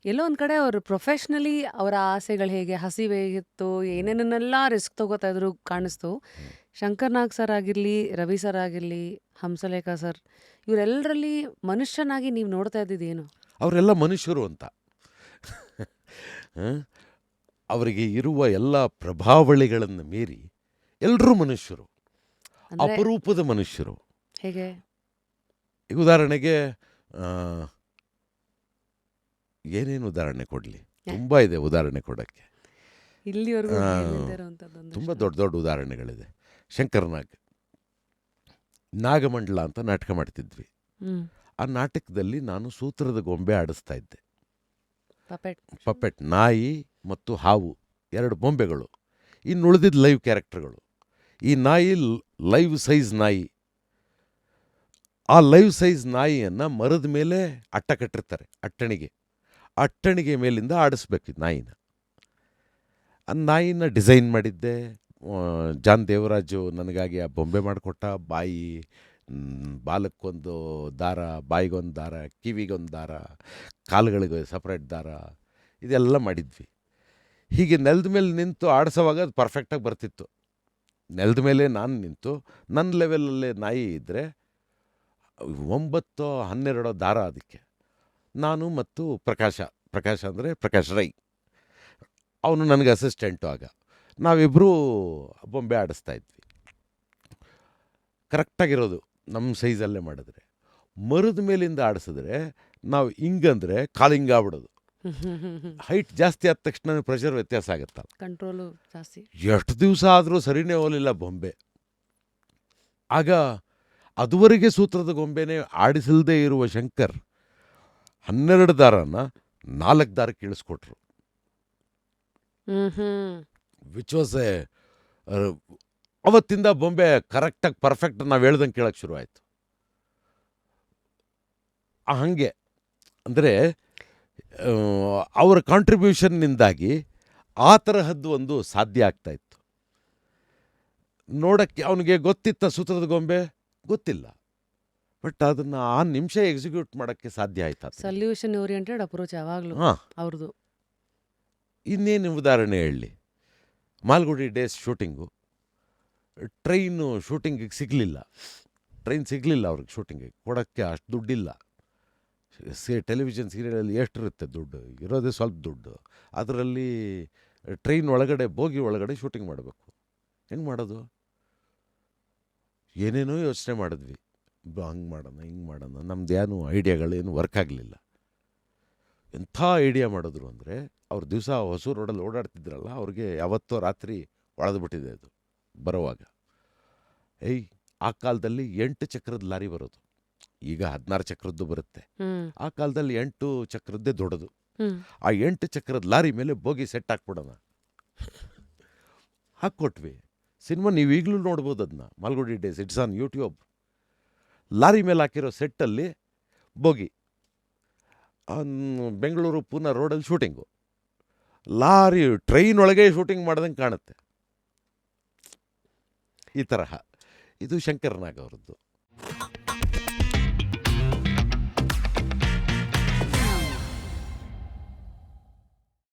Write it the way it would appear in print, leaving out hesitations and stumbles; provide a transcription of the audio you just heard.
ಎಲ್ಲೋ ಒಂದ್ ಕಡೆ ಅವರು ಪ್ರೊಫೆಷ್ನಲಿ ಅವರ ಆಸೆಗಳು ಹೇಗೆ, ಹಸಿವೆ ಹೇಗಿತ್ತು, ಏನೇನನ್ನೆಲ್ಲ ರಿಸ್ಕ್ ತಗೋತಾ ಇದ್ರು ಕಾಣಿಸ್ತು. ಹ್ಮ್. ಶಂಕರ್ ನಾಗ್ ಸರ್ ಆಗಿರ್ಲಿ, ರವಿ ಸರ್ ಆಗಿರ್ಲಿ, ಹಂಸಲೇಖ ಸರ್, ಇವರೆಲ್ಲರಲ್ಲಿ ಮನುಷ್ಯನಾಗಿ ನೀವು ನೋಡ್ತಾ ಇದ್ದಿದ್ದೇನು? ಅವರೆಲ್ಲ ಮನುಷ್ಯರು ಅಂತ. ಆ? ಅವರಿಗೆ ಇರುವ ಎಲ್ಲ ಪ್ರಭಾವಳಿಗಳನ್ನು ಮೀರಿ ಎಲ್ಲರೂ ಮನುಷ್ಯರು, ಅಂದ್ರೆ ಅಪರೂಪದ ಮನುಷ್ಯರು. ಹೇಗೆ? ಈಗ ಉದಾಹರಣೆಗೆ ಆ, ಏನೇನು ಉದಾಹರಣೆ ಕೊಡಲಿ, ತುಂಬ ಇದೆ ಉದಾಹರಣೆ ಕೊಡೋಕ್ಕೆ. ಇಲ್ಲಿವರೆಗೂ ಆ, ಹೇಳಿಲ್ದೇ ಇರೋಂಥದ್ದು ತುಂಬ ಒಂದಷ್ಟು. ದೊಡ್ಡ ದೊಡ್ಡ ಉದಾಹರಣೆಗಳಿದೆ. ಶಂಕರ್ನಾಗ್, ನಾಗಮಂಡಲ ಅಂತ ನಾಟಕ ಮಾಡ್ತಿದ್ವಿ. ಹ್ಮ್. ಆ ನಾಟಕದಲ್ಲಿ ನಾನು ಸೂತ್ರದ ಗೊಂಬೆ ಆಡಿಸ್ತಾ ಇದ್ದೆ. ಪಪೆಟ್. ಪಪೆಟ್, ನಾಯಿ ಮತ್ತು ಹಾವು, ಎರಡು ಬೊಂಬೆಗಳು. ಇನ್ನು ಉಳಿದಿದ್ದ ಲೈವ್ ಕ್ಯಾರೆಕ್ಟರ್ಗಳು. ಈ ನಾಯಿ ಲೈವ್ ಸೈಜ್ ನಾಯಿ. ಆ ಲೈವ್ ಸೈಜ್ ನಾಯಿಯನ್ನು ಮರದ ಮೇಲೆ ಅಟ್ಟ ಕಟ್ಟಿರ್ತಾರೆ, ಅಟ್ಟಣಿಗೆ. ಅಟ್ಟಣಿಗೆ ಮೇಲಿಂದ ಆಡಿಸ್ಬೇಕು ನಾಯಿನ. ಆ ನಾಯಿನ ಡಿಸೈನ್ ಮಾಡಿದ್ದೆ. ಜಾನ್ ದೇವರಾಜು ನನಗಾಗಿ ಆ ಬೊಂಬೆ ಮಾಡಿಕೊಟ್ಟ. ಬಾಯಿ, ಬಾಲಕ್ಕೊಂದು ದಾರ, ಬಾಯಿಗೊಂದು ದಾರ, ಕಿವಿಗೊಂದು ದಾರ, ಕಾಲುಗಳಿಗೆ ಸಪ್ರೇಟ್ ದಾರ, ಇದೆಲ್ಲ ಮಾಡಿದ್ವಿ. ಹೀಗೆ ನೆಲದ ಮೇಲೆ ನಿಂತು ಆಡಿಸೋವಾಗ ಅದು ಪರ್ಫೆಕ್ಟಾಗಿ ಬರ್ತಿತ್ತು. ನೆಲದ ಮೇಲೆ ನಾನು ನಿಂತು ನನ್ನ ಲೆವೆಲಲ್ಲೇ ನಾಯಿ ಇದ್ದರೆ 9-12 ದಾರ ಅದಕ್ಕೆ. ನಾನು ಮತ್ತು ಪ್ರಕಾಶ ಅಂದರೆ ಪ್ರಕಾಶ್ ರೈ, ಅವನು ನನಗೆ ಅಸಿಸ್ಟೆಂಟು. ಆಗ ನಾವಿಬ್ಬರೂ ಬೊಂಬೆ ಆಡಿಸ್ತಾ ಇದ್ವಿ. ಕರೆಕ್ಟಾಗಿರೋದು ನಮ್ಮ ಸೈಜಲ್ಲೇ ಮಾಡಿದ್ರೆ. ಮರದ ಮೇಲಿಂದ ಆಡಿಸಿದ್ರೆ ನಾವು ಹಿಂಗಂದರೆ ಕಾಲಿಂಗ ಆಗ್ಬಿಡೋದು. ಹೈಟ್ ಜಾಸ್ತಿ ಆದ ತಕ್ಷಣ ಪ್ರೆಷರ್ ವ್ಯತ್ಯಾಸ ಆಗುತ್ತಲ್ಲ. ಕಂಟ್ರೋಲು ಜಾಸ್ತಿ. ಎಷ್ಟು ದಿವಸ ಆದರೂ ಸರಿನೇ ಹೋಗಲಿಲ್ಲ ಬೊಂಬೆ. ಆಗ ಅದುವರೆಗೆ ಸೂತ್ರದ ಗೊಂಬೆನೇ ಆಡಿಸಲ್ದೇ ಇರುವ ಶಂಕರ್ 12 ದಾರನ 4 ದಾರಕ್ಕೆ ಇಳಿಸ್ಕೊಟ್ರು. ವಿಚ್ ವಾಸ್ ಅವತ್ತಿಂದ ಬೊಂಬೆ ಕರೆಕ್ಟಾಗಿ ಪರ್ಫೆಕ್ಟ್ ನಾವು ಹೇಳ್ದಂಗೆ ಕೇಳೋಕ್ಕೆ ಶುರು ಆಯಿತು. ಹಾಗೆ ಅಂದರೆ ಅವರ ಕಾಂಟ್ರಿಬ್ಯೂಷನ್ನಿಂದಾಗಿ ಆ ತರಹದ್ದು ಒಂದು ಸಾಧ್ಯ ಆಗ್ತಾಯಿತ್ತು. ನೋಡೋಕ್ಕೆ ಅವನಿಗೆ ಗೊತ್ತಿತ್ತ ಸೂತ್ರದ ಗೊಂಬೆ? ಗೊತ್ತಿಲ್ಲ. ಬಟ್ ಅದನ್ನು ಆ ನಿಮಿಷ ಎಕ್ಸಿಕ್ಯೂಟ್ ಮಾಡೋಕ್ಕೆ ಸಾಧ್ಯ ಆಯ್ತು. ಸೊಲ್ಯೂಷನ್ ಓರಿಯೆಂಟೆಡ್ ಅಪ್ರೋಚ್ ಯಾವಾಗಲೂ ಹಾಂ. ಅವ್ರದ್ದು. ಇನ್ನೇನು ಉದಾಹರಣೆ ಹೇಳಲಿ? ಮಾಲ್ಗುಡಿ ಡೇಸ್ ಶೂಟಿಂಗು, ಟ್ರೈನು ಶೂಟಿಂಗಿಗೆ ಸಿಗಲಿಲ್ಲ. ಟ್ರೈನ್ ಸಿಗಲಿಲ್ಲ ಅವ್ರಿಗೆ ಶೂಟಿಂಗಿಗೆ ಕೊಡೋಕ್ಕೆ. ಅಷ್ಟು ದುಡ್ಡಿಲ್ಲ. ಟೆಲಿವಿಷನ್ ಸೀರಿಯಲಲ್ಲಿ ಎಷ್ಟಿರುತ್ತೆ ದುಡ್ಡು? ಇರೋದೇ ಸ್ವಲ್ಪ ದುಡ್ಡು. ಅದರಲ್ಲಿ ಟ್ರೈನ್ ಒಳಗಡೆ, ಬೋಗಿ ಒಳಗಡೆ ಶೂಟಿಂಗ್ ಮಾಡಬೇಕು. ಹೆಂಗೆ ಮಾಡೋದು? ಏನೇನೋ ಯೋಚನೆ ಮಾಡಿದ್ವಿ. ಹಂಗೆ ಮಾಡೋಣ, ಹಿಂಗೆ ಮಾಡೋಣ. ನಮ್ದೇನು ಐಡಿಯಾಗಳೇನು ವರ್ಕ್ ಆಗಲಿಲ್ಲ. ಎಂಥ ಐಡಿಯಾ ಮಾಡಿದ್ರು ಅಂದರೆ, ಅವ್ರು ದಿವಸ ಹೊಸೂರು ರೋಡಲ್ಲಿ ಓಡಾಡ್ತಿದ್ರಲ್ಲ, ಅವ್ರಿಗೆ ಯಾವತ್ತೋ ರಾತ್ರಿ ಒಳೆದ್ಬಿಟ್ಟಿದೆ ಅದು ಬರೋವಾಗ. ಆ ಕಾಲದಲ್ಲಿ 8 ಚಕ್ರದ ಲಾರಿ ಬರೋದು. ಈಗ 16 ಚಕ್ರದ್ದು ಬರುತ್ತೆ. ಆ ಕಾಲದಲ್ಲಿ 8 ಚಕ್ರದ್ದೇ ದೊಡ್ಡದು. ಆ 8 ಚಕ್ರದ ಲಾರಿ ಮೇಲೆ ಬೋಗಿ ಸೆಟ್ ಹಾಕ್ಬಿಡೋಣ. ಹಾಕ್ಕೊಟ್ವಿ. ಸಿನಿಮಾ ನೀವು ಈಗಲೂ ನೋಡ್ಬೋದು ಅದನ್ನ, Malgudi days, it's on YouTube. Lorry ಮೇಲೆ ಹಾಕಿರೋ ಸೆಟ್ಟಲ್ಲಿ ಬೋಗಿ, ಬೆಂಗಳೂರು ಪೂನಾ ರೋಡಲ್ಲಿ ಶೂಟಿಂಗು. ಲಾರಿ ಟ್ರೈನ್ ಒಳಗೆ ಶೂಟಿಂಗ್ ಮಾಡ್ದಂಗೆ ಕಾಣುತ್ತೆ. ಈ ತರಹ ಇದು ಶಂಕರ್ ನಾಗ್ ಅವರದ್ದು.